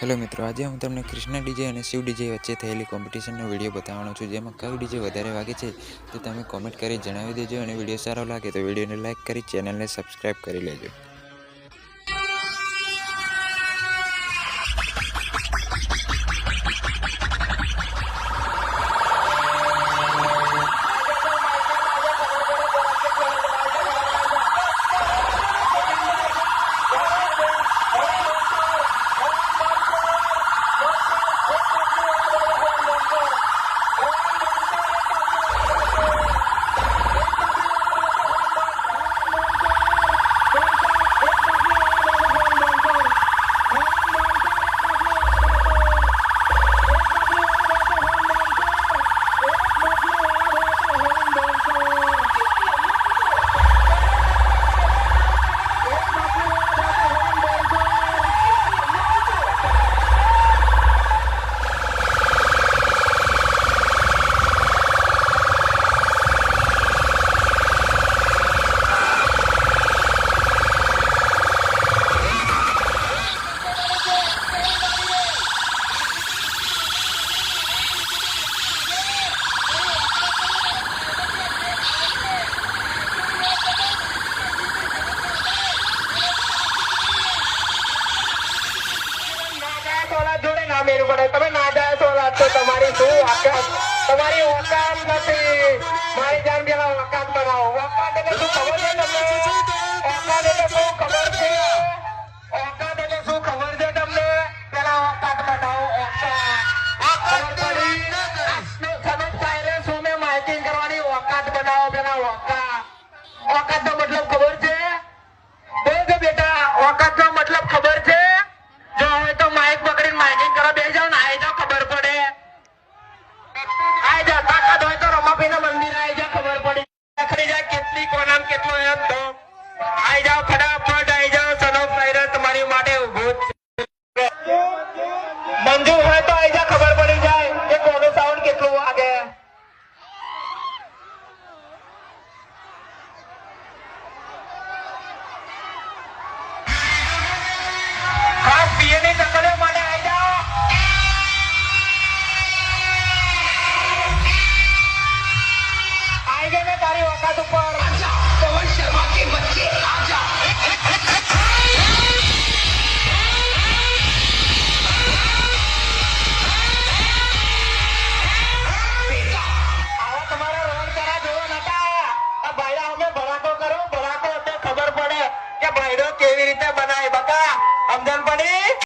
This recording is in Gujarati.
હેલો મિત્રો, આજે હું તમને કૃષ્ણ ડીજે અને શિવ ડીજે વચ્ચે થયેલી કોમ્પિટિશનનો વિડીયો બતાવવાનો છું, જેમાં કયું ડીજે વધારે વાગે છે તે તમે કોમેન્ટ કરી જણાવી દેજો. અને વિડીયો સારો લાગે તો વિડીયોને લાઇક કરી ચેનલને સબસ્ક્રાઈબ કરી લેજો. મેળવું પડે. તમે ના જાય તો લાગતો તમારી શું ઓકાત, તમારી ઓકાત નથી. મારી જાન પેલા ઓકાત બનાવો. ઓકાત એટલે શું ખબર છે તમને? ઓકાત એટલે શું ખબર છે? ઓકાત એટલે શું ખબર છે તમને? પેલા ઓકાત બનાવો. ઓકાત ખબર પડી? સમજ પાયરે શું મેં માહિતી કરવાની? ઓકાત બનાવો પેલા ઓકાત. ઓકાત નો મતલબ ખબર છે? બોલજો બેટા, ઓકાત નો મતલબ ખબર છે? જો હોય તો માઇક પકડીને માઇકિંગ કરો, બેસી જાવ ને, આઈ જાવ, ખબર પડે. આઈ જાવ, તાકાત હોય તો રમાપીના મંદિર આઈ જાવ, ખબર પડી ખરી જાય કેટલી કોનામ કેટલો એમ તો આઈ જાવ, ફટાફટ આઈ જાવ. સનોફ સાયરસ તમારી માટે ઉભો છે. મંજૂર હોય તો આઈ જાવ, ખબર પડી જાય કે કોનો સાઉન્ડ કેટલું વાગે. ખાસ પીએની ચકલીઓ માટે આઈ જાઓ. આઈ ગઈ ને તારી વખત ઉપર.